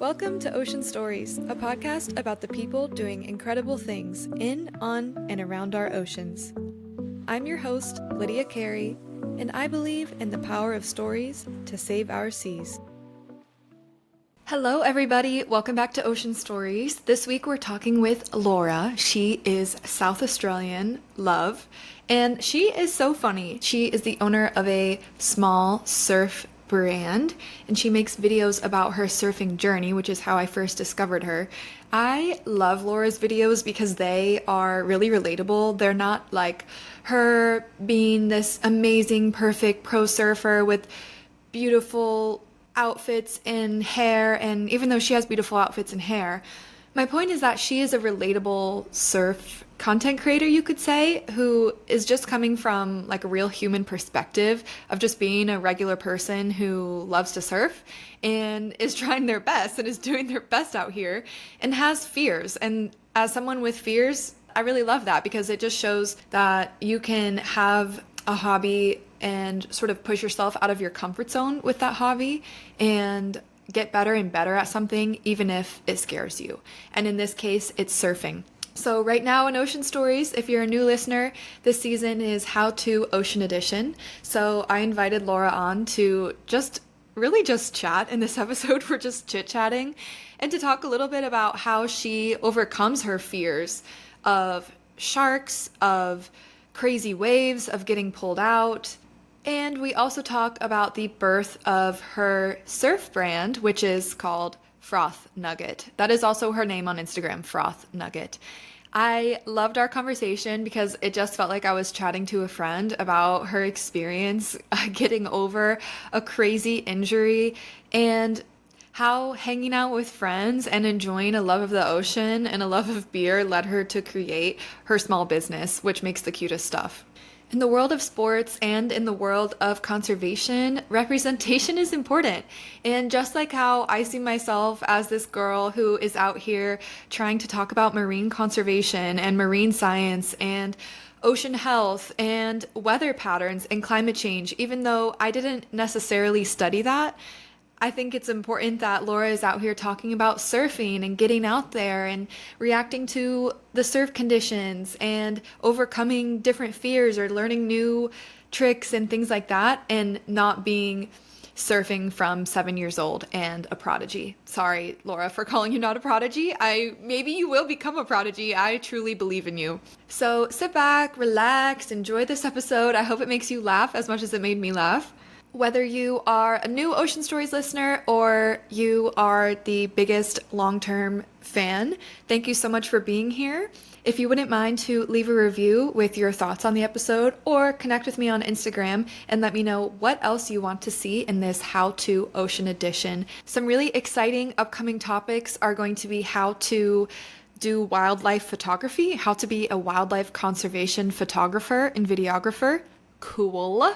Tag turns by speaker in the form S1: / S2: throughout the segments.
S1: Welcome to Ocean Stories, a podcast about the people doing incredible things in, on, and around our oceans. I'm your host, Lydia Carey, and I believe in the power of stories to save our seas. Hello, everybody. Welcome back to Ocean Stories. This week we're talking with Laura. She is South Australian, love, and she is so funny. She is the owner of a small surf brand, and she makes videos about her surfing journey, which is how I first discovered her. I love Laura's videos because they are really relatable. They're not like her being this amazing, perfect pro surfer with beautiful outfits and hair, and even though she has beautiful outfits and hair, my point is that she is a relatable surf content creator, you could say, who is just coming from like a real human perspective of just being a regular person who loves to surf and is trying their best and is doing their best out here and has fears. And as someone with fears, I really love that because it just shows that you can have a hobby and sort of push yourself out of your comfort zone with that hobby and get better and better at something, even if it scares you. And in this case, it's surfing. So right now in Ocean Stories, if you're a new listener, this season is How To Ocean Edition. So I invited Laura on to just chat. In this episode, we're just chit-chatting and to talk a little bit about how she overcomes her fears of sharks, of crazy waves, of getting pulled out. And we also talk about the birth of her surf brand, which is called Froth Nugget. That is also her name on Instagram, Froth Nugget. I loved our conversation because it just felt like I was chatting to a friend about her experience getting over a crazy injury and how hanging out with friends and enjoying a love of the ocean and a love of beer led her to create her small business, which makes the cutest stuff. In the world of sports and in the world of conservation, representation is important. And just like how I see myself as this girl who is out here trying to talk about marine conservation and marine science and ocean health and weather patterns and climate change, even though I didn't necessarily study that, I think it's important that Laura is out here talking about surfing and getting out there and reacting to the surf conditions and overcoming different fears or learning new tricks and things like that, and not being surfing from 7 years old and a prodigy. Sorry, Laura, for calling you not a prodigy. Maybe you will become a prodigy. I truly believe in you. So sit back, relax, enjoy this episode. I hope it makes you laugh as much as it made me laugh. Whether you are a new Ocean Stories listener or you are the biggest long-term fan, thank you so much for being here. If you wouldn't mind to leave a review with your thoughts on the episode or connect with me on Instagram and let me know what else you want to see in this How To Ocean Edition. Some really exciting upcoming topics are going to be how to do wildlife photography, how to be a wildlife conservation photographer and videographer. Cool.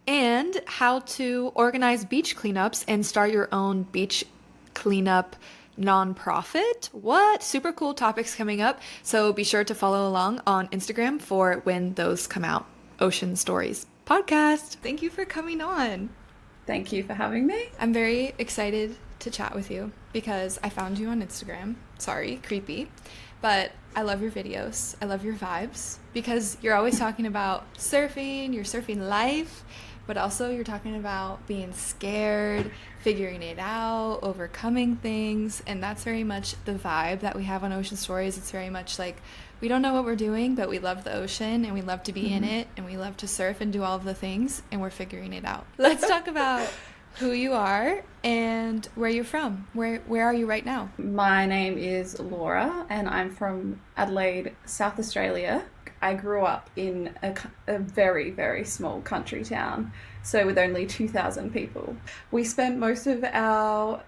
S1: And how to organize beach cleanups and start your own beach cleanup nonprofit. What? Super cool topics coming up. So be sure to follow along on Instagram for when those come out. Ocean Stories Podcast. Thank you for coming on.
S2: Thank you for having me.
S1: I'm very excited to chat with you because I found you on Instagram. Sorry, creepy. But I love your videos. I love your vibes because you're always talking about surfing, your surfing life, but also you're talking about being scared, figuring it out, overcoming things, and that's very much the vibe that we have on Ocean Stories. It's very much like we don't know what we're doing, but we love the ocean and we love to be in it and we love to surf and do all of the things and we're figuring it out. Let's talk about who you are and where you're from. Where are you right now?
S2: My name is Laura and I'm from Adelaide, South Australia. I grew up in a very, very small country town, so with only 2,000 people. We spent most of our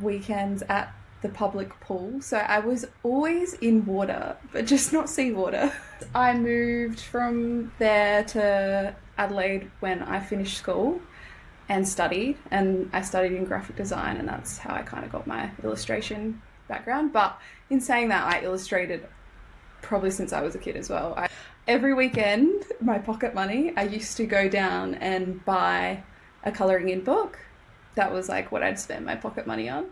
S2: weekends at the public pool, so I was always in water, but just not seawater. I moved from there to Adelaide when I finished school and studied, and I studied in graphic design, and that's how I kind of got my illustration background. But in saying that, I illustrated probably since I was a kid as well. Every weekend, my pocket money, I used to go down and buy a colouring in book. That was like what I'd spend my pocket money on.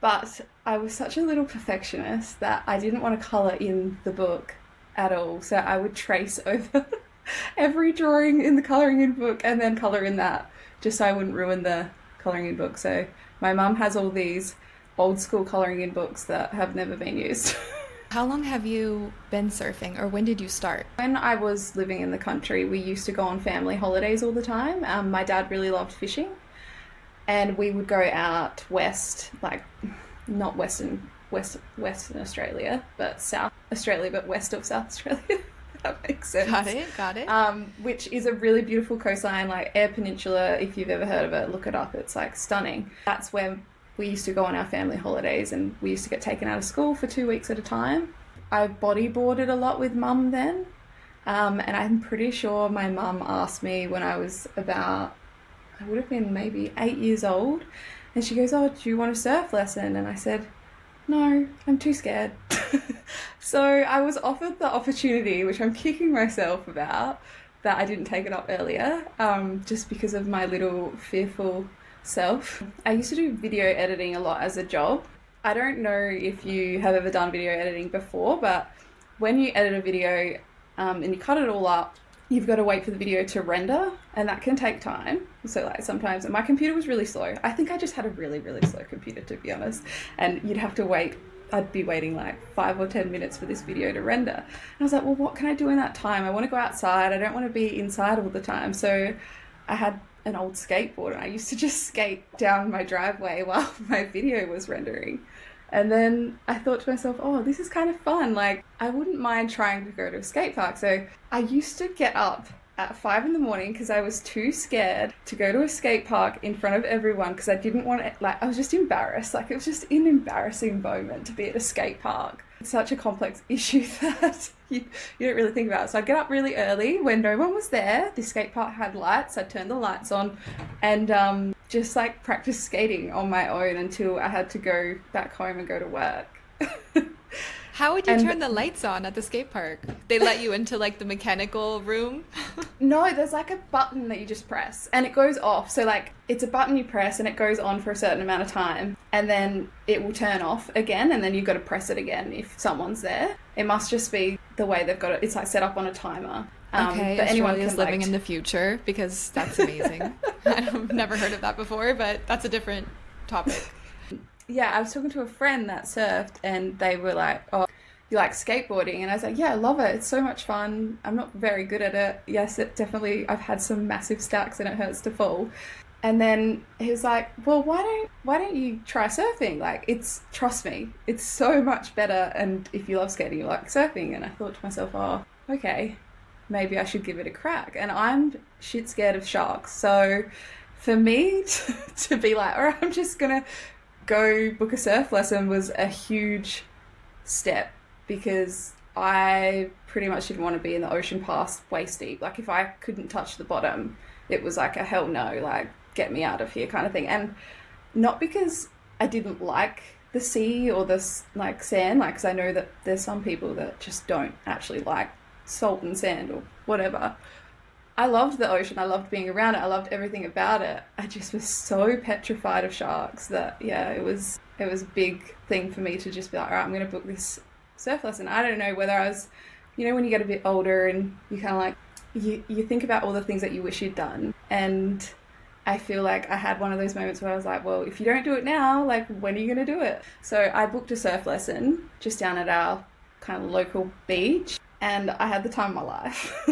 S2: But I was such a little perfectionist that I didn't want to colour in the book at all. So I would trace over every drawing in the colouring in book and then colour in that, just so I wouldn't ruin the colouring in book. So my mum has all these old school colouring in books that have never been used.
S1: How long have you been surfing, or when did you start?
S2: When I was living in the country, we used to go on family holidays all the time. My dad really loved fishing, and we would go out west, like not Western Australia, but South Australia, but west of South Australia. That makes sense.
S1: Got it.
S2: Which is a really beautiful coastline, like Eyre Peninsula. If you've ever heard of it, look it up. It's like stunning. That's where we used to go on our family holidays, and we used to get taken out of school for 2 weeks at a time. I bodyboarded a lot with mum then, and I'm pretty sure my mum asked me when I was about, I would have been maybe 8 years old, and she goes, "Oh, do you want a surf lesson?" And I said, "No, I'm too scared." So I was offered the opportunity, which I'm kicking myself about, that I didn't take it up earlier, just because of my little fearful self. I used to do video editing a lot as a job. I don't know if you have ever done video editing before, but when you edit a video and you cut it all up, you've got to wait for the video to render, and that can take time. So like sometimes, and my computer was really slow. I think I just had a really, really slow computer, to be honest. And you'd have to wait. I'd be waiting like 5 or 10 minutes for this video to render. And I was like, well, what can I do in that time? I want to go outside. I don't want to be inside all the time. So I had an old skateboard, and I used to just skate down my driveway while my video was rendering. And then I thought to myself, oh, this is kind of fun. Like, I wouldn't mind trying to go to a skate park. So I used to get up at 5 in the morning because I was too scared to go to a skate park in front of everyone, because I didn't want to, like, I was just embarrassed. Like, it was just an embarrassing moment to be at a skate park. It's such a complex issue that you don't really think about it. So I'd get up really early when no one was there. The skate park had lights. I'd turn the lights on and just like practice skating on my own until I had to go back home and go to work.
S1: How would you turn the lights on at the skate park? They let you into like the mechanical room?
S2: No, there's like a button that you just press and it goes off. So like it's a button you press and it goes on for a certain amount of time, and then it will turn off again, and then you've got to press it again if someone's there. It must just be the way they've got it. It's like set up on a timer.
S1: Okay, but anyone is living in the future, because that's amazing. I've never heard of that before, but that's a different topic.
S2: Yeah, I was talking to a friend that surfed, and they were like, oh, you like skateboarding? And I was like, yeah, I love it. It's so much fun. I'm not very good at it. Yes, it definitely, I've had some massive stacks and it hurts to fall. And then he was like, well, why don't you try surfing? Like, trust me, it's so much better. And if you love skating, you like surfing. And I thought to myself, oh, okay, maybe I should give it a crack. And I'm shit scared of sharks. So for me to be like, all right, I'm just going to go book a surf lesson was a huge step, because I pretty much didn't want to be in the ocean past waist deep. Like, if I couldn't touch the bottom, it was like a hell no, like, get me out of here kind of thing. And not because I didn't like the sea or the like sand, like, because I know that there's some people that just don't actually like salt and sand or whatever. I loved the ocean. I loved being around it. I loved everything about it. I just was so petrified of sharks that, yeah, it was a big thing for me to just be like, all right, I'm going to book this surf lesson. I don't know whether I was, you know, when you get a bit older and you kind of like, you think about all the things that you wish you'd done. And I feel like I had one of those moments where I was like, well, if you don't do it now, like, when are you going to do it? So I booked a surf lesson just down at our kind of local beach, and I had the time of my life.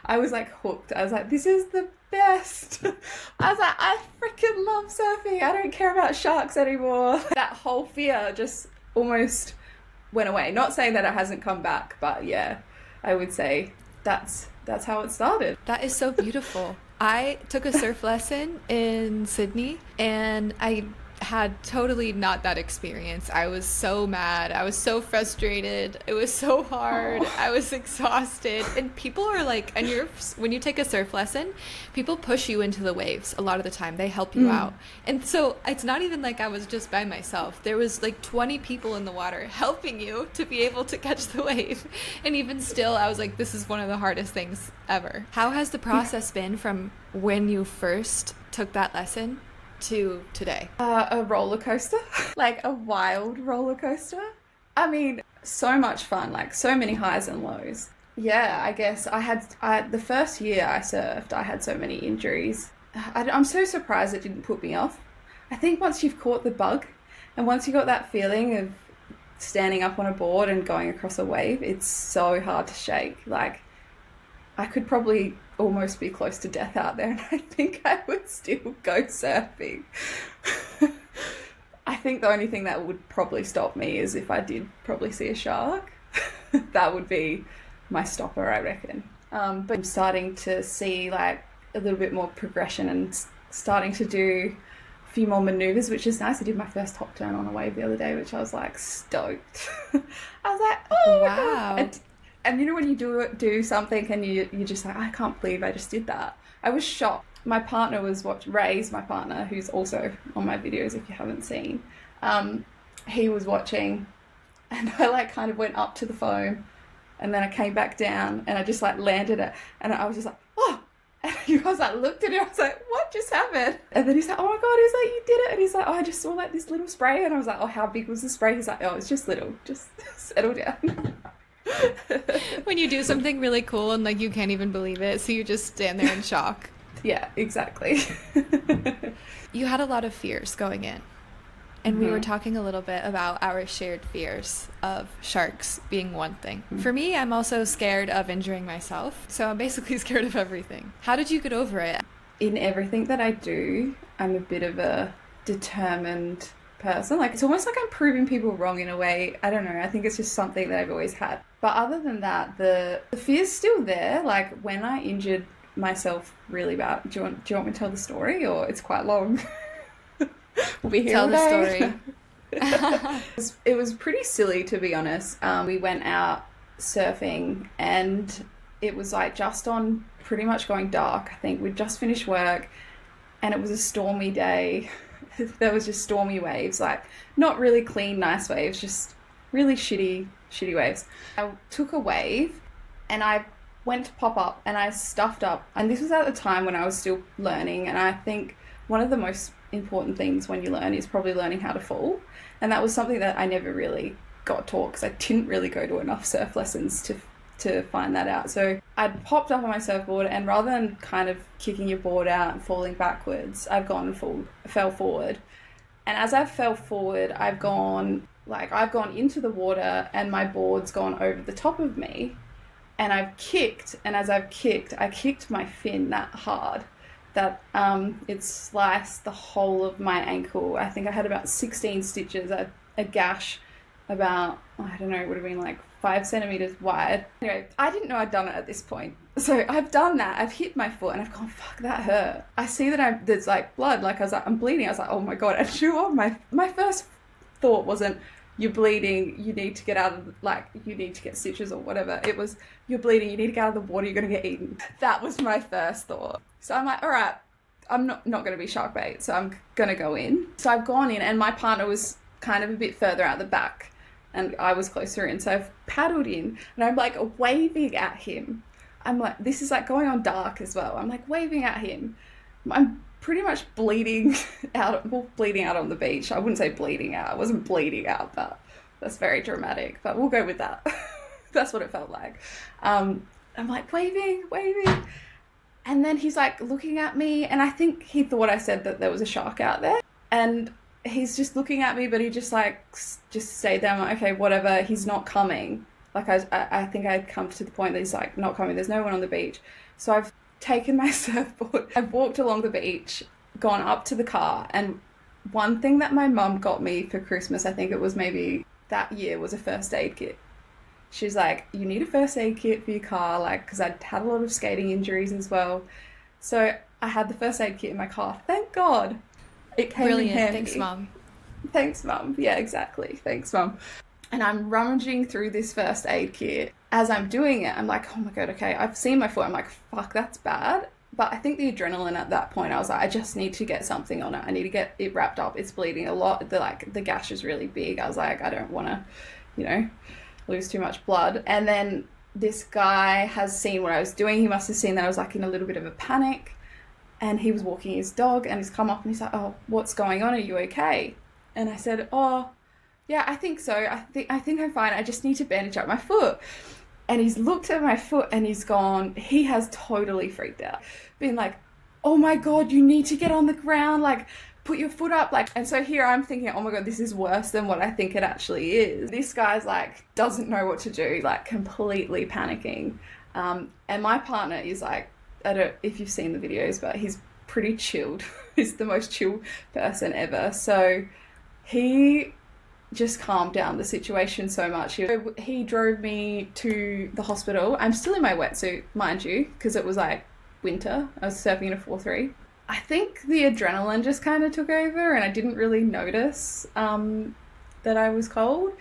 S2: I was like hooked. I was like, this is the best. I was like, I freaking love surfing. I don't care about sharks anymore. That whole fear just almost went away. Not saying that it hasn't come back, but yeah, I would say that's how it started.
S1: That is so beautiful. I took a surf lesson in Sydney, and I had totally not that experience. I was so mad. I was so frustrated. It was so hard. I was exhausted. And people are like, and when you take a surf lesson, people push you into the waves a lot of the time. They help you out. And so it's not even like I was just by myself. There was like 20 people in the water helping you to be able to catch the wave. And even still, I was like, this is one of the hardest things ever. How has the process been from when you first took that lesson to today?
S2: A roller coaster, like a wild roller coaster. I mean, so much fun, like so many highs and lows. Yeah, I guess the first year I surfed, I had so many injuries. I'm so surprised it didn't put me off. I think once you've caught the bug and once you got that feeling of standing up on a board and going across a wave, it's so hard to shake. Like, I could probably almost be close to death out there and I think I would still go surfing. I think the only thing that would probably stop me is if I did probably see a shark. That would be my stopper, I reckon. But I'm starting to see like a little bit more progression and starting to do a few more maneuvers, which is nice. I did my first top turn on a wave the other day, which I was like stoked. I was like, oh wow. My God. And you know when you do something and you're just like, I can't believe I just did that. I was shocked. My partner was Ray's my partner, who's also on my videos if you haven't seen. He was watching and I like kind of went up to the foam and then I came back down and I just like landed it and I was just like, oh. And he was like, looked at it, I was like, what just happened? And then he's like, oh my God, he's like, you did it. And he's like, oh, I just saw like this little spray. And I was like, oh, how big was the spray? He's like, oh, it's just little, just settle down.
S1: When you do something really cool and like you can't even believe it, so you just stand there in shock.
S2: Yeah, exactly.
S1: You had a lot of fears going in. And we were talking a little bit about our shared fears of sharks being one thing. For me, I'm also scared of injuring myself. So I'm basically scared of everything. How did you get over it?
S2: In everything that I do, I'm a bit of a determined person. Like, it's almost like I'm proving people wrong in a way. I don't know. I think it's just something that I've always had. But other than that, the fear's still there. Like, when I injured myself really bad. Do you want me to tell the story, or it's quite long? We'll be here
S1: Tell
S2: all day.
S1: The story.
S2: It was pretty silly, to be honest. We went out surfing and it was like just on pretty much going dark. I think we'd just finished work and it was a stormy day. There was just stormy waves, like not really clean, nice waves, just really shitty waves. I took a wave and I went to pop up and I stuffed up. And this was at the time when I was still learning. And I think one of the most important things when you learn is probably learning how to fall. And that was something that I never really got taught because I didn't really go to enough surf lessons to find that out. So I'd popped up on my surfboard and rather than kind of kicking your board out and falling backwards, I've gone and fell forward. And as I fell forward, I've gone into the water and my board's gone over the top of me and I've kicked. And as I've kicked, I kicked my fin that hard that it sliced the whole of my ankle. I think I had about 16 stitches, a gash about, I don't know, it would have been like 5 centimeters wide. Anyway, I didn't know I'd done it at this point. So I've done that. I've hit my foot and I've gone, fuck, that hurt. I see that there's like blood. Like I was like, I'm bleeding. I was like, oh my God. And you know what? My first thought wasn't, you're bleeding, you need to get out of, like, you need to get stitches or whatever. It was, you're bleeding, you need to get out of the water, you're going to get eaten. That was my first thought. So I'm like, all right, I'm not going to be shark bait, so I'm going to go in. So I've gone in and my partner was kind of a bit further out the back and I was closer in. So I've paddled in and I'm like waving at him. I'm like, this is like going on dark as well. I'm like waving at him. I'm pretty much bleeding out on the beach. I wouldn't say bleeding out. I wasn't bleeding out, but that's very dramatic. But we'll go with that. That's what it felt like. I'm like waving. And then he's like looking at me. And I think he thought I said that there was a shark out there. And he's just looking at me, but he just stayed there. I'm like, okay, whatever. He's not coming. Like I think I had come to the point that he's like not coming. There's no one on the beach. So I've taken my surfboard, I've walked along the beach, gone up to the car, and one thing that my mum got me for Christmas, I think it was maybe that year, was a first aid kit. She's like, you need a first aid kit for your car, like, because I'd had a lot of skating injuries as well. So I had the first aid kit in my car. Thank God. It came in handy.
S1: Thanks, Mum.
S2: Thanks, Mum. Yeah, exactly. Thanks, Mum. And I'm rummaging through this first aid kit. As I'm doing it, I'm like, oh my God, okay, I've seen my foot. I'm like, fuck, that's bad. But I think the adrenaline at that point, I was like, I just need to get something on it. I need to get it wrapped up. It's bleeding a lot. The gash is really big. I was like, I don't want to, lose too much blood. And then this guy has seen what I was doing. He must have seen that I was like in a little bit of a panic. And he was walking his dog, and he's come up and he's like, "Oh, what's going on? Are you okay?" And I said, "Oh, yeah, I think so. I think I'm fine. I just need to bandage up my foot." And he's looked at my foot and he has totally freaked out, being like, "Oh my God, you need to get on the ground, like put your foot up." Like, and so here I'm thinking, oh my God, this is worse than what I think it actually is. This guy's like, doesn't know what to do, like completely panicking. And my partner is like, I don't, if you've seen the videos, but he's pretty chilled. He's the most chill person ever. So he just calmed down the situation so much. He drove me to the hospital. I'm still in my wetsuit, mind you, because it was like winter. I was surfing in a 4-3. I think the adrenaline just kind of took over and I didn't really notice that I was cold.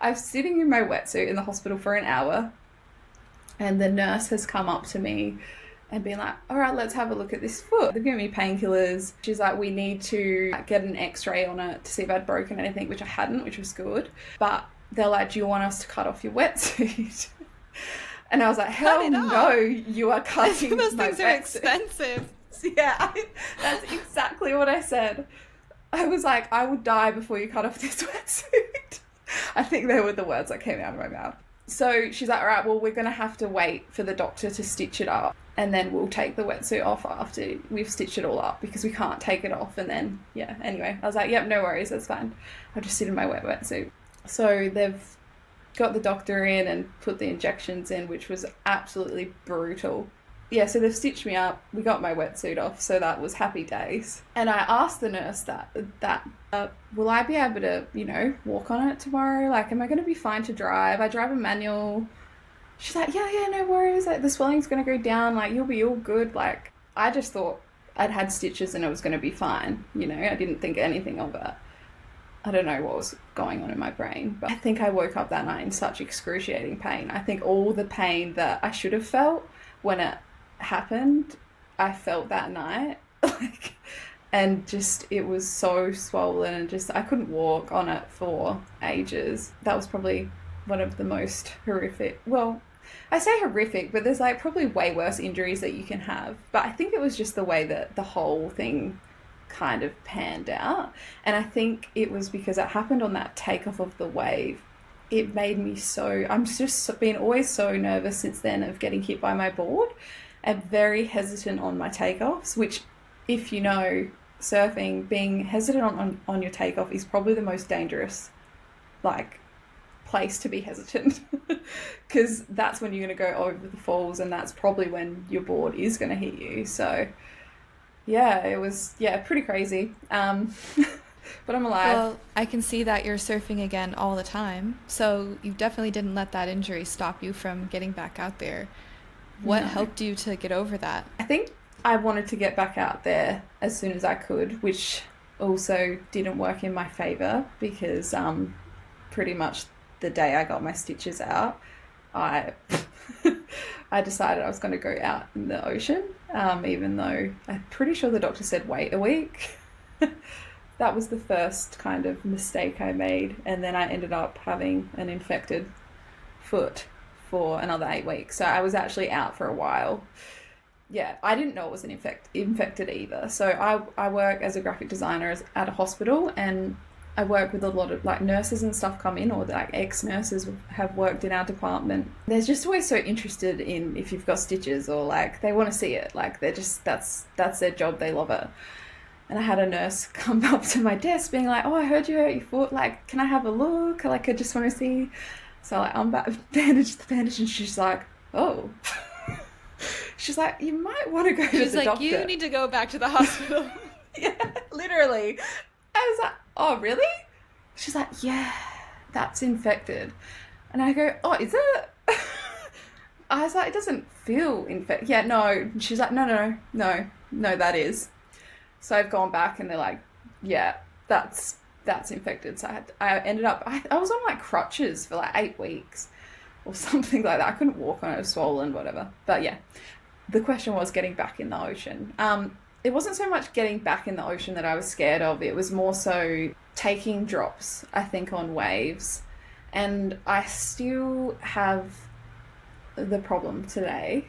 S2: I was sitting in my wetsuit in the hospital for an hour and the nurse has come up to me and been like, "All right, let's have a look at this foot." They've given me painkillers. She's like, "We need to get an x-ray on it to see if I'd broken anything," which I hadn't, which was good. But they're like, "Do you want us to cut off your wetsuit?" And I was like, "Hell no, you are cutting
S1: those
S2: my
S1: things are
S2: wetsuit."
S1: Expensive.
S2: Yeah, that's exactly what I said. I was like, "I would die before you cut off this wetsuit." I think they were the words that came out of my mouth. So she's like, "All right, well, we're going to have to wait for the doctor to stitch it up and then we'll take the wetsuit off after we've stitched it all up because we can't take it off." And then, yeah, anyway, I was like, "Yep, no worries, that's fine. I'll just sit in my wetsuit." So they've got the doctor in and put the injections in, which was absolutely brutal. Yeah, so they've stitched me up. We got my wetsuit off, so that was happy days. And I asked the nurse that will I be able to, walk on it tomorrow? Like, am I going to be fine to drive? I drive a manual. She's like, yeah, no worries. Like, the swelling's going to go down. Like, you'll be all good. Like, I just thought I'd had stitches and it was going to be fine. I didn't think anything of it. I don't know what was going on in my brain, but I think I woke up that night in such excruciating pain. I think all the pain that I should have felt when it happened, I felt that night. And just, it was so swollen and just, I couldn't walk on it for ages. That was probably one of the most horrific, well, I say horrific, but there's like probably way worse injuries that you can have. But I think it was just the way that the whole thing kind of panned out. And I think it was because it happened on that takeoff of the wave. It made me I'm just been always so nervous since then of getting hit by my board. I'm very hesitant on my takeoffs, which, if you know surfing, being hesitant on your takeoff is probably the most dangerous, like, place to be hesitant, because that's when you're going to go over the falls and that's probably when your board is going to hit you. So yeah, it was pretty crazy. But I'm alive.
S1: Well, I can see that you're surfing again all the time, so you definitely didn't let that injury stop you from getting back out there. What helped you to get over that?
S2: I think I wanted to get back out there as soon as I could, which also didn't work in my favor because pretty much the day I got my stitches out, I decided I was going to go out in the ocean, even though I'm pretty sure the doctor said wait a week. That was the first kind of mistake I made, and then I ended up having an infected foot for another 8 weeks. So I was actually out for a while. Yeah, I didn't know it was infected either. So I work as a graphic designer at a hospital, and I work with a lot of like nurses and stuff come in, or like ex-nurses have worked in our department. They're just always so interested in if you've got stitches, or like they want to see it. Like they're just, that's their job. They love it. And I had a nurse come up to my desk being like, "Oh, I heard you hurt your foot. Like, can I have a look? Like, I just want to see." So like, I'm bandaged the bandage, and she's like, "Oh." She's like, "You might want to go to the doctor."
S1: She's like, "You need to go back to the hospital."
S2: Yeah, literally. I was like, "Oh, really?" She's like, "Yeah, that's infected." And I go, "Oh, is it?" I was like, "It doesn't feel infected." "Yeah, no." And she's like, No, that is." So I've gone back and they're like, "Yeah, that's infected." So I ended up, I was on like crutches for like 8 weeks or something like that. I couldn't walk on it, it was swollen, whatever. But yeah, the question was getting back in the ocean. It wasn't so much getting back in the ocean that I was scared of. It was more so taking drops, I think, on waves. And I still have the problem today.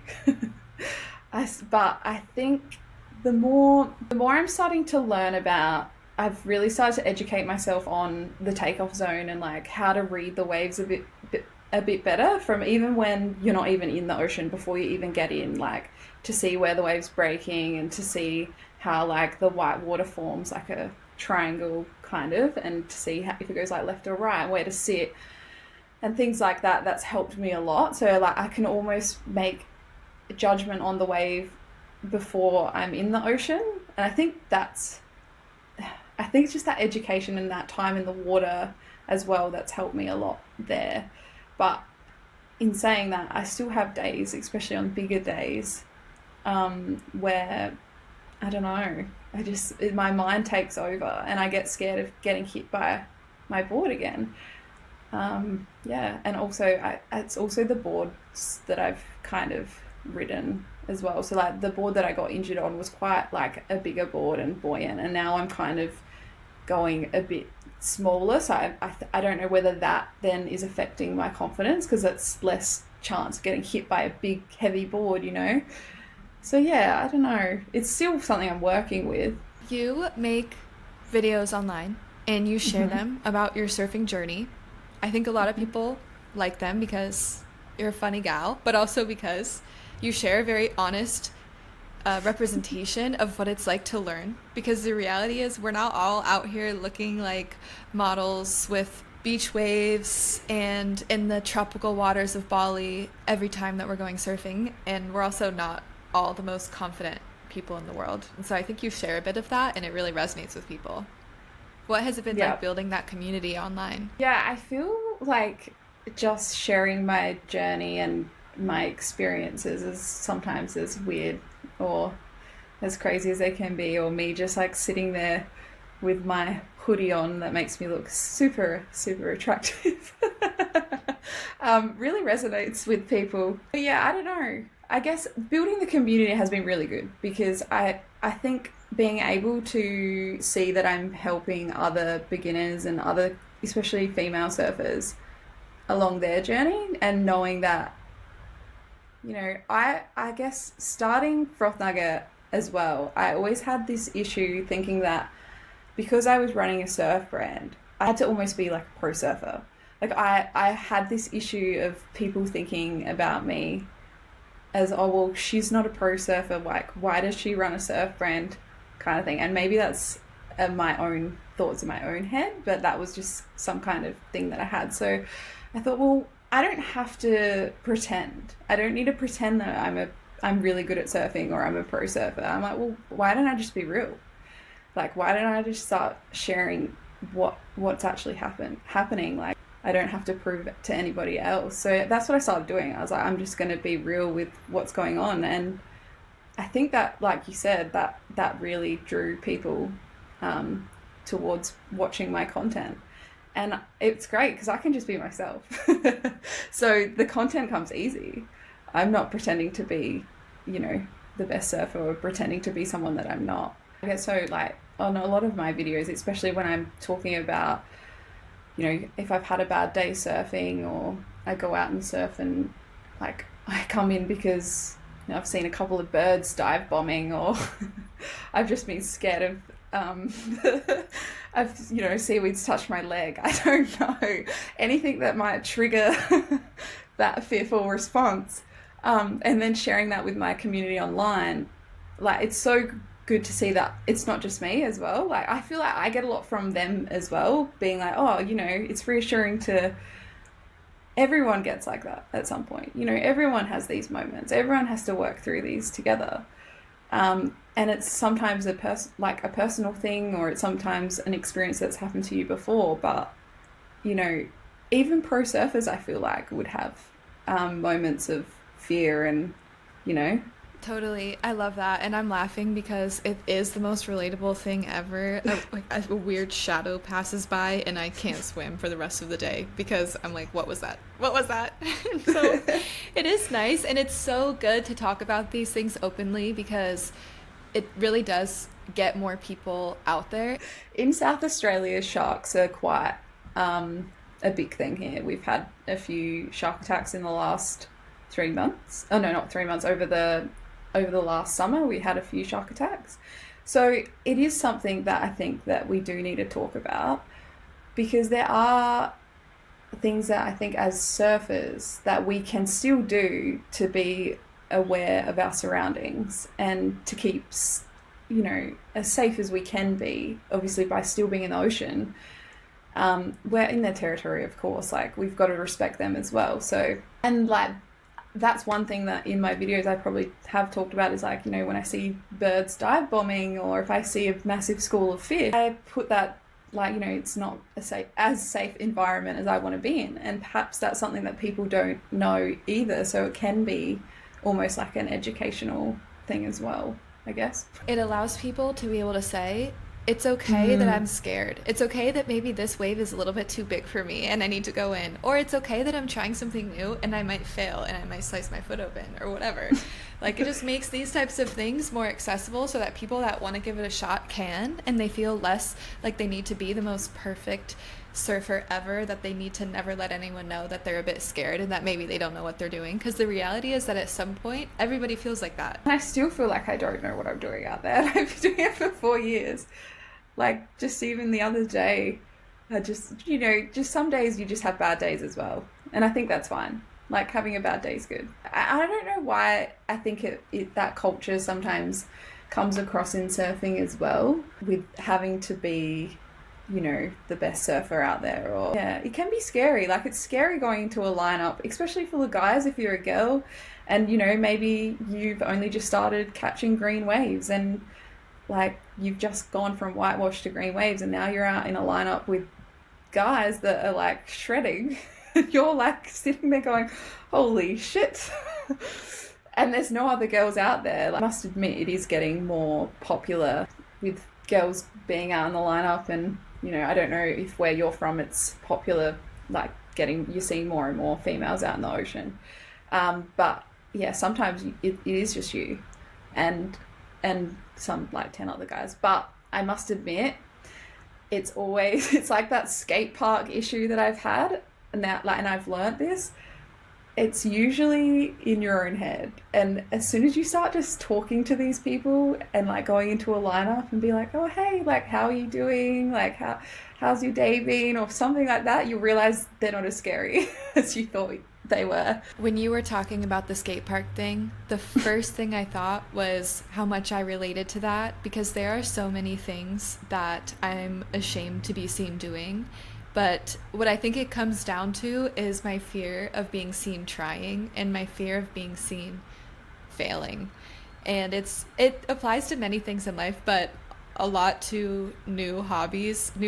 S2: But I think The more I'm starting to learn about, I've really started to educate myself on the takeoff zone and like how to read the waves a bit better from even when you're not even in the ocean, before you even get in, like to see where the waves breaking and to see how like the white water forms like a triangle kind of, and to see how, if it goes like left or right, where to sit and things like that. That's helped me a lot. So like I can almost make a judgment on the wave before I'm in the ocean. And I think it's just that education and that time in the water as well that's helped me a lot there. But in saying that, I still have days, especially on bigger days, where I don't know, my mind takes over and I get scared of getting hit by my board again. Yeah, and also it's also the boards that I've kind of ridden as well. So like the board that I got injured on was quite like a bigger board and buoyant, and now I'm kind of going a bit smaller. So I don't know whether that then is affecting my confidence, because it's less chance of getting hit by a big heavy board, you know. So yeah, I don't know. It's still something I'm working with.
S1: You make videos online and you share them about your surfing journey. I think a lot of people like them because you're a funny gal, but also because you share a very honest representation of what it's like to learn. Because the reality is we're not all out here looking like models with beach waves and in the tropical waters of Bali every time that we're going surfing. And we're also not all the most confident people in the world. And so I think you share a bit of that and it really resonates with people. What has it been like building that community online?
S2: Yeah, I feel like just sharing my journey and my experiences is sometimes as weird or as crazy as they can be, or me just like sitting there with my hoodie on that makes me look super, super attractive. Really resonates with people. But yeah, I don't know. I guess building the community has been really good, because I think being able to see that I'm helping other beginners and other, especially female surfers, along their journey, and knowing that, you know, I guess starting Froth Nugget as well, I always had this issue thinking that because I was running a surf brand, I had to almost be like a pro surfer. Like I had this issue of people thinking about me as, oh, well, she's not a pro surfer, like, why does she run a surf brand, kind of thing. And maybe that's my own thoughts in my own head, but that was just some kind of thing that I had. So I thought, well, I don't have to pretend. I don't need to pretend that I'm really good at surfing or I'm a pro surfer. I'm like, well, why don't I just be real? Like, why don't I just start sharing what's actually happening? Like, I don't have to prove it to anybody else. So that's what I started doing. I was like, I'm just going to be real with what's going on. And I think that, like you said, that really drew people towards watching my content. And it's great because I can just be myself. So the content comes easy. I'm not pretending to be, you know, the best surfer or pretending to be someone that I'm not. I get so, like, on a lot of my videos, especially when I'm talking about, you know, if I've had a bad day surfing, or I go out and surf and, like, I come in because, you know, I've seen a couple of birds dive bombing, or I've just been scared of I've, you know, seaweeds touched my leg. I don't know. Anything that might trigger that fearful response. And then sharing that with my community online. Like, it's so good to see that it's not just me as well. Like, I feel like I get a lot from them as well, being like, oh, you know, it's reassuring to... Everyone gets like that at some point. You know, everyone has these moments. Everyone has to work through these together. And it's sometimes a personal thing, or it's sometimes an experience that's happened to you before. But, you know, even pro surfers, I feel like, would have moments of fear and, you know.
S1: Totally. I love that. And I'm laughing because it is the most relatable thing ever. A weird shadow passes by and I can't swim for the rest of the day because I'm like, what was that? What was that? So it is nice. And it's so good to talk about these things openly because it really does get more people out there.
S2: In South Australia, sharks are quite a big thing here. We've had a few shark attacks in the last 3 months. Oh, no, not 3 months, over the over the last summer we had a few shark attacks. So it is something that I think that we do need to talk about, because there are things that I think as surfers that we can still do to be aware of our surroundings and to keep, you know, as safe as we can be, obviously by still being in the ocean. We're in their territory, of course, like we've got to respect them as well. So, and like, that's one thing that in my videos I probably have talked about is like, you know, when I see birds dive bombing or if I see a massive school of fish, I put that, like, you know, it's not as safe environment as I want to be in. And perhaps that's something that people don't know either. So it can be almost like an educational thing as well, I guess.
S1: It allows people to be able to say, it's okay that I'm scared. It's okay that maybe this wave is a little bit too big for me and I need to go in. Or it's okay that I'm trying something new and I might fail and I might slice my foot open or whatever. Like, it just makes these types of things more accessible so that people that want to give it a shot can, and they feel less like they need to be the most perfect surfer ever, that they need to never let anyone know that they're a bit scared and that maybe they don't know what they're doing. Because the reality is that at some point, everybody feels like that.
S2: And I still feel like I don't know what I'm doing out there. I've been doing it for 4 years. Like, just even the other day, I just, you know, just some days you just have bad days as well. And I think that's fine. Like, having a bad day is good. I don't know why I think that culture sometimes comes across in surfing as well, with having to be, you know, the best surfer out there. Or yeah, it can be scary. Like, it's scary going into a lineup, especially for the guys if you're a girl and, you know, maybe you've only just started catching green waves and like you've just gone from whitewash to green waves and now you're out in a lineup with guys that are like shredding. You're like sitting there going, holy shit. And there's no other girls out there. Like, I must admit, it is getting more popular with girls being out in the lineup. And, you know, I don't know if where you're from it's popular, like you're seeing more and more females out in the ocean. But yeah, sometimes it is just you and some like 10 other guys. But I must admit, it's like that skate park issue that I've had, and I've learned this. It's usually in your own head, and as soon as you start just talking to these people and like going into a lineup and be like, oh hey, like how are you doing, like how's your day been, or something like that, you realize they're not as scary as you thought they were.
S1: When you were talking about the skate park thing, the first thing I thought was how much I related to that, because there are so many things that I'm ashamed to be seen doing. But what I think it comes down to is my fear of being seen trying and my fear of being seen failing. And it applies to many things in life, but a lot to new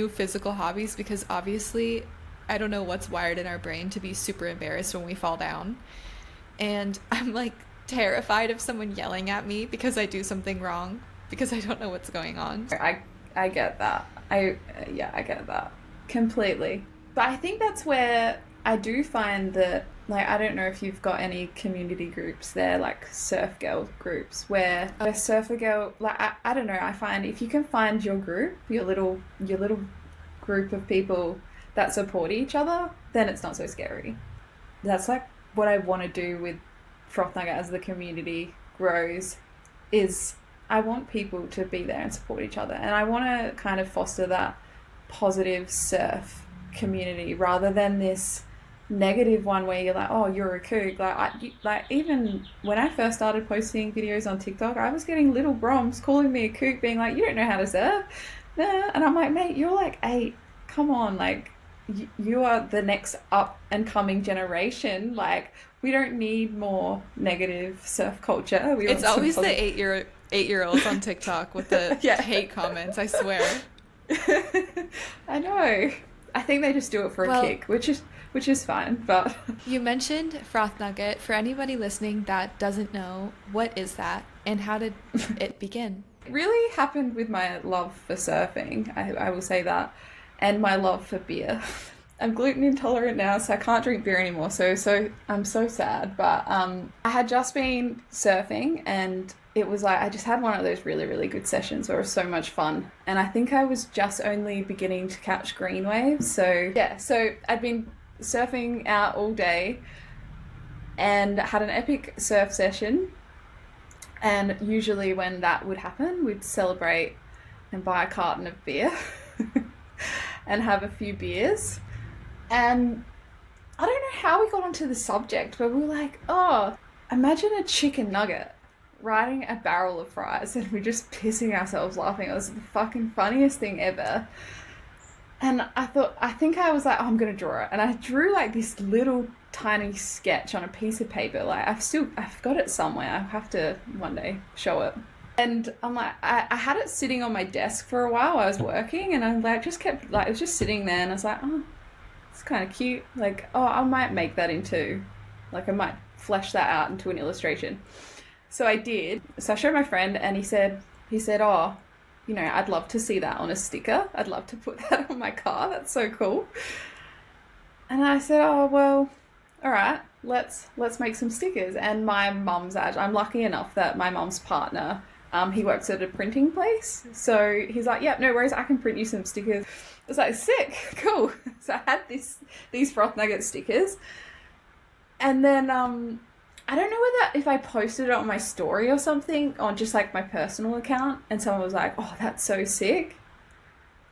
S1: physical hobbies, because obviously I don't know what's wired in our brain to be super embarrassed when we fall down. And I'm like terrified of someone yelling at me because I do something wrong, because I don't know what's going on.
S2: I get that. I get that completely. But I think that's where I do find that, like, I don't know if you've got any community groups there, like surf girl groups, where a surfer girl, like, I don't know, I find if you can find your group, your little group of people that support each other, then it's not so scary. That's like what I want to do with Froth Nugget as the community grows, is I want people to be there and support each other, and I want to kind of foster that positive surf community rather than this negative one where you're like, oh, you're a kook. Like even when I first started posting videos on TikTok, I was getting little broms calling me a kook, being like, you don't know how to surf. And I'm like, mate, you're like 8. Come on, like, you are the next up and coming generation. Like, we don't need more negative surf culture.
S1: It's always the 8-year-olds on TikTok with the hate comments, I swear.
S2: I know. I think they just do it for a kick, which is fine. But
S1: you mentioned Froth Nugget. For anybody listening that doesn't know, what is that and how did it begin?
S2: It really happened with my love for surfing, I will say that, and my love for beer. I'm gluten intolerant now, so I can't drink beer anymore. So I'm so sad. But I had just been surfing, and it was like I just had one of those really, really good sessions where it was so much fun. And I think I was just only beginning to catch green waves. So yeah, so I'd been surfing out all day and had an epic surf session. And usually when that would happen, we'd celebrate and buy a carton of beer and have a few beers. And I don't know how we got onto the subject, but we were like, oh, imagine a chicken nugget riding a barrel of fries, and we're just pissing ourselves laughing. It was the fucking funniest thing ever. And I think I was like, oh, I'm going to draw it. And I drew like this little tiny sketch on a piece of paper. Like I've got it somewhere. I have to one day show it. And I'm like, I had it sitting on my desk for a while. I was working, and I like just kept like, it was just sitting there, and I was like, oh, it's kind of cute. Like, oh, I might make that into, like, I might flesh that out into an illustration. So I did. So I showed my friend, and he said, oh, you know, I'd love to see that on a sticker. I'd love to put that on my car. That's so cool. And I said, oh, well, all right, let's make some stickers. And my mum's I'm lucky enough that my mum's partner, he works at a printing place. So he's like, yeah, no worries, I can print you some stickers. I was like, sick, cool. So I had these Froth Nugget stickers. And then I don't know whether if I posted it on my story or something, on just like my personal account, and someone was like, oh, that's so sick.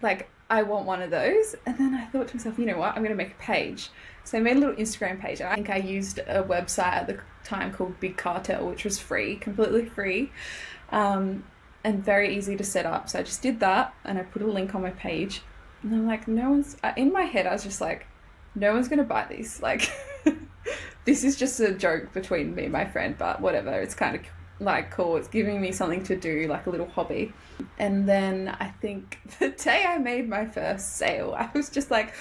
S2: Like, I want one of those. And then I thought to myself, you know what, I'm going to make a page. So I made a little Instagram page. And I think I used a website at the time called Big Cartel, which was free, completely free, and very easy to set up. So I just did that, and I put a link on my page. And I'm like, in my head, I was just like, no one's going to buy these. Like, this is just a joke between me and my friend, but whatever. It's kind of like cool. It's giving me something to do, like a little hobby. And then I think the day I made my first sale, I was just like,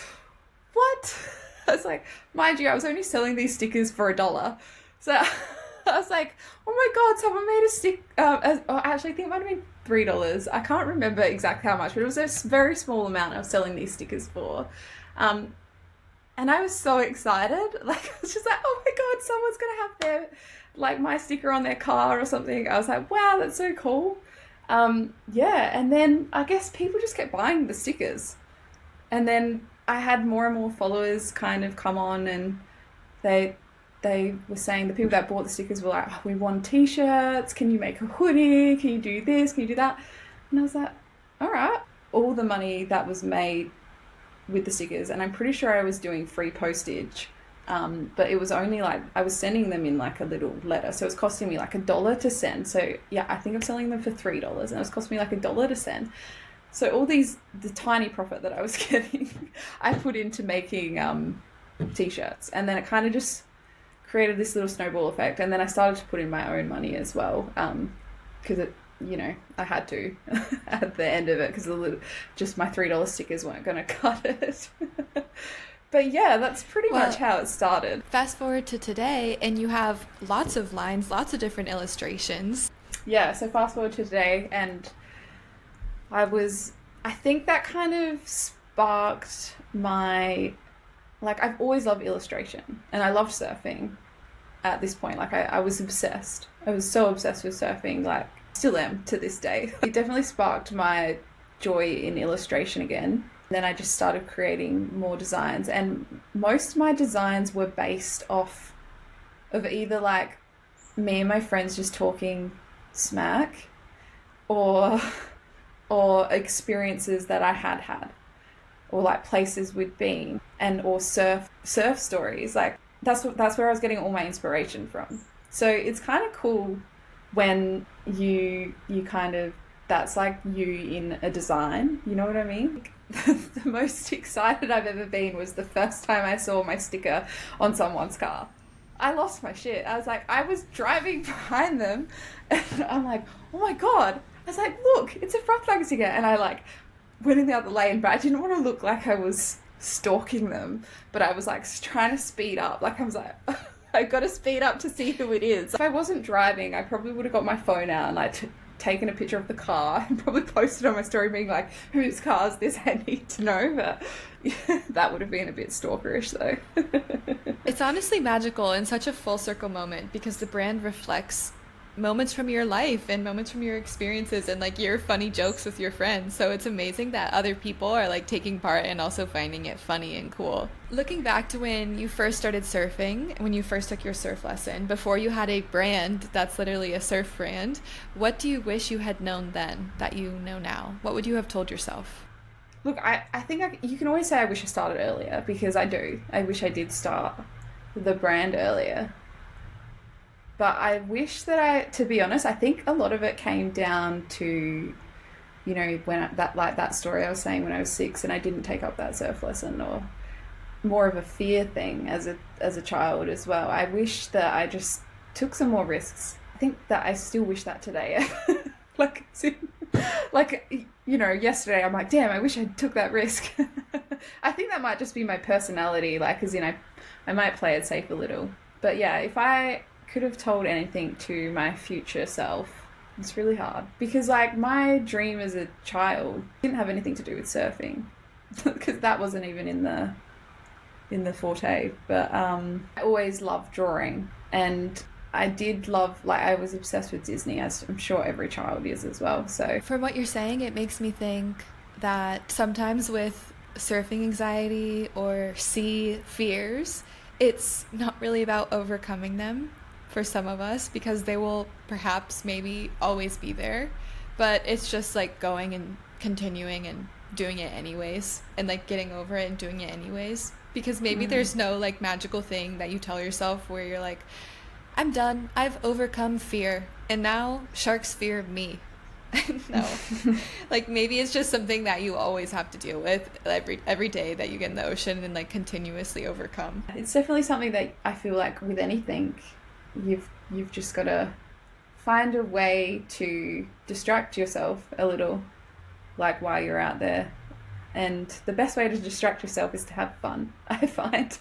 S2: what? I was like, mind you, I was only selling these stickers for $1. So I was like, oh my God, someone made a stick. Actually, I think it might have been $3. I can't remember exactly how much, but it was a very small amount I was selling these stickers for. And I was so excited. Like, I was just like, oh my God, someone's going to have their, like, my sticker on their car or something. I was like, wow, that's so cool. Yeah. And then I guess people just kept buying the stickers. And then I had more and more followers kind of come on, and they were saying, the people that bought the stickers were like, oh, we want t-shirts. Can you make a hoodie? Can you do this? Can you do that? And I was like, all right. All the money that was made with the stickers, and I'm pretty sure I was doing free postage, but it was only like, I was sending them in like a little letter, so it was costing me like $1 to send. So yeah, I think I'm selling them for $3, and it was costing me like $1 to send. So all the tiny profit that I was getting, I put into making t-shirts, and then it kind of just created this little snowball effect. And then I started to put in my own money as well, because it, you know, I had to at the end of it, because just my $3 stickers weren't going to cut it. But yeah, that's pretty much how it started. Fast
S1: forward to today, and you have lots of lines, lots of different illustrations.
S2: Yeah, so fast forward to today, and I think that kind of sparked my, like, I've always loved illustration, and I loved surfing at this point. Like, I was obsessed. I was so obsessed with surfing, like, still am to this day. It definitely sparked my joy in illustration again. Then I just started creating more designs, and most of my designs were based off of either like me and my friends just talking smack, or experiences that I had, or like places we'd been, and or surf stories. Like that's where I was getting all my inspiration from. So it's kind of cool when you kind of, that's like you in a design, you know what I mean? The most excited I've ever been was the first time I saw my sticker on someone's car. I lost my shit. I was like, I was driving behind them, and I'm like, oh my God. I was like, look, it's a Froth Nugget sticker. And I like went in the other lane, but I didn't want to look like I was stalking them, but I was like trying to speed up. Like I was like, I got to speed up to see who it is. If I wasn't driving, I probably would have got my phone out and like taken a picture of the car and probably posted on my story being like, whose car is this? I need to know. But yeah, that would have been a bit stalkerish though.
S1: It's honestly magical and such a full circle moment, because the brand reflects moments from your life and moments from your experiences and like your funny jokes with your friends. So it's amazing that other people are like taking part and also finding it funny and cool. Looking back to when you first started surfing, when you first took your surf lesson, before you had a brand that's literally a surf brand, what do you wish you had known then that you know now? What would you have told yourself?
S2: Look, I think you can always say I wish I started earlier, because I do. I wish I did start the brand earlier. But I wish that to be honest, I think a lot of it came down to, that story I was saying when I was 6 and I didn't take up that surf lesson, or more of a fear thing as a child as well. I wish that I just took some more risks. I think that I still wish that today. like, yesterday I'm like, damn, I wish I took that risk. I think that might just be my personality, like, as in I might play it safe a little. But yeah, if I could have told anything to my future self, it's really hard, because like my dream as a child didn't have anything to do with surfing, because that wasn't even in the forte. But I always loved drawing, and I did love, like, I was obsessed with Disney, as I'm sure every child is as well. So
S1: From what you're saying, it makes me think that sometimes with surfing anxiety or sea fears, it's not really about overcoming them for some of us, because they will perhaps maybe always be there, but it's just like going and continuing and doing it anyways, and like getting over it and doing it anyways, because maybe there's no like magical thing that you tell yourself where you're like, I'm done, I've overcome fear and now sharks fear me. No. Like maybe it's just something that you always have to deal with every day that you get in the ocean and like continuously overcome.
S2: it's definitely something that I feel like with anything, you've just got to find a way to distract yourself a little, like while you're out there. And the best way to distract yourself is to have fun, I find.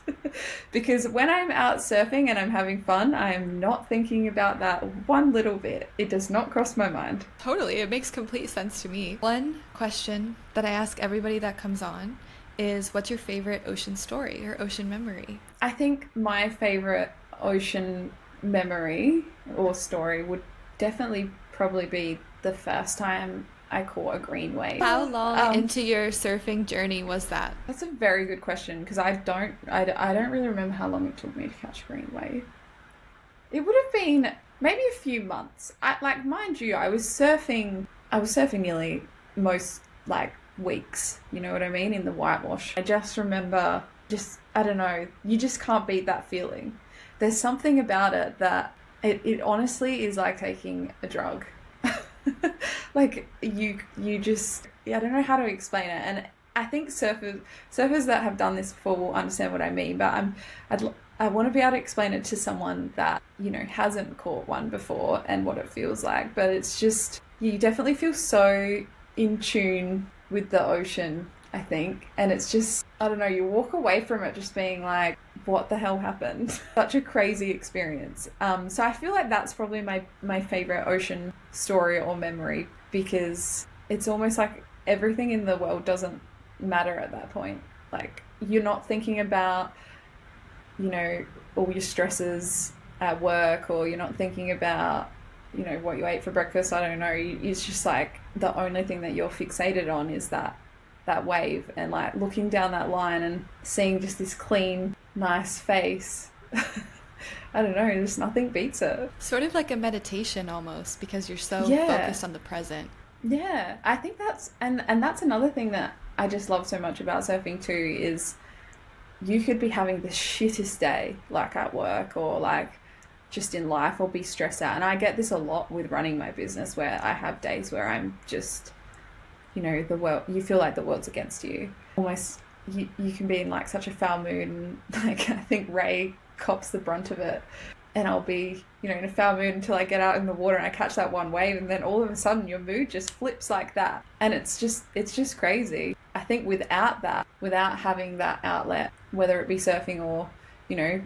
S2: Because when I'm out surfing and I'm having fun, I am not thinking about that one little bit. It does not cross my mind.
S1: Totally, it makes complete sense to me. One question that I ask everybody that comes on is, what's your favorite ocean story or ocean memory?
S2: I think my favorite ocean memory or story would definitely probably be the first time I caught a green wave.
S1: How long into your surfing journey was that?
S2: That's a very good question, because I don't really remember how long it took me to catch a green wave. It would have been maybe a few months. Mind you, I was surfing nearly most like weeks, you know what I mean, in the whitewash. I just remember, I don't know, you just can't beat that feeling. There's something about it that it honestly is like taking a drug. Like you just, I don't know how to explain it. And I think surfers that have done this before will understand what I mean, but I want to be able to explain it to someone that, hasn't caught one before and what it feels like. But it's just, you definitely feel so in tune with the ocean, I think. And it's just, I don't know, you walk away from it just being like, what the hell happened? Such a crazy experience. So I feel like that's probably my favorite ocean story or memory, because it's almost like everything in the world doesn't matter at that point. Like, you're not thinking about, all your stresses at work, or you're not thinking about, what you ate for breakfast. I don't know. It's just like the only thing that you're fixated on is that wave, and like looking down that line and seeing just this clean, nice face. I don't know, just nothing beats it.
S1: Sort of like a meditation almost, because you're so focused on the present.
S2: Yeah, I think that's, and that's another thing that I just love so much about surfing too, is you could be having the shittest day, like at work or like just in life, or be stressed out. And I get this a lot with running my business, where I have days where I'm just, the world, you feel like the world's against you. Almost, you can be in like such a foul mood, and like I think Ray cops the brunt of it. And I'll be, in a foul mood until I get out in the water and I catch that one wave, and then all of a sudden your mood just flips like that. And it's just crazy. I think without having that outlet, whether it be surfing or,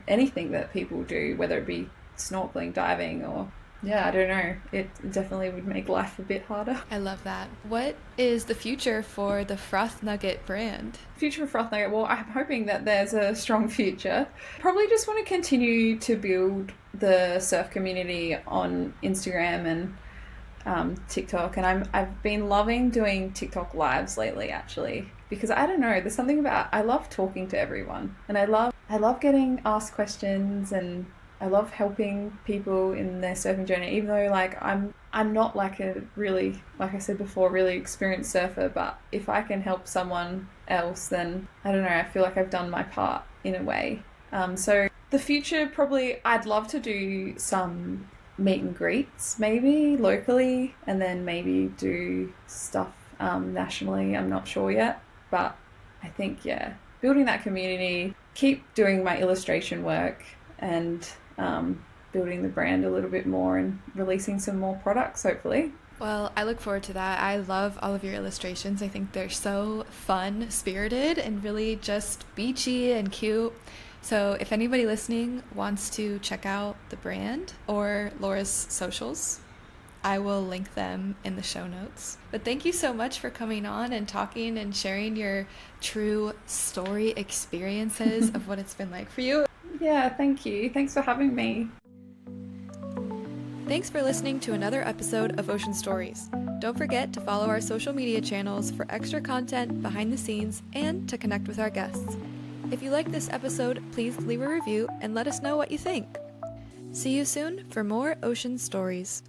S2: anything that people do, whether it be snorkeling, diving, or Yeah, I don't know. It definitely would make life a bit harder.
S1: I love that. What is the future for the Froth Nugget brand?
S2: Future of Froth Nugget, well, I'm hoping that there's a strong future. Probably just want to continue to build the surf community on Instagram and TikTok, and I've been loving doing TikTok lives lately, actually, because I don't know, there's something about I love talking to everyone, and I love getting asked questions, and I love helping people in their surfing journey. Even though like I'm not like a really, like I said before, really experienced surfer, but if I can help someone else, then I don't know, I feel like I've done my part in a way. So the future, probably I'd love to do some meet and greets maybe locally, and then maybe do stuff nationally. I'm not sure yet, but I think, yeah, building that community, keep doing my illustration work, and building the brand a little bit more and releasing some more products hopefully.
S1: Well, I look forward to that. I love all of your illustrations. I think they're so fun, spirited, and really just beachy and cute. So, if anybody listening wants to check out the brand or Laura's socials, I will link them in the show notes. But thank you so much for coming on and talking and sharing your true story experiences of what it's been like for you.
S2: Yeah, thank you. Thanks for having me.
S1: Thanks for listening to another episode of Ocean Stories. Don't forget to follow our social media channels for extra content behind the scenes and to connect with our guests. If you like this episode, please leave a review and let us know what you think. See you soon for more Ocean Stories.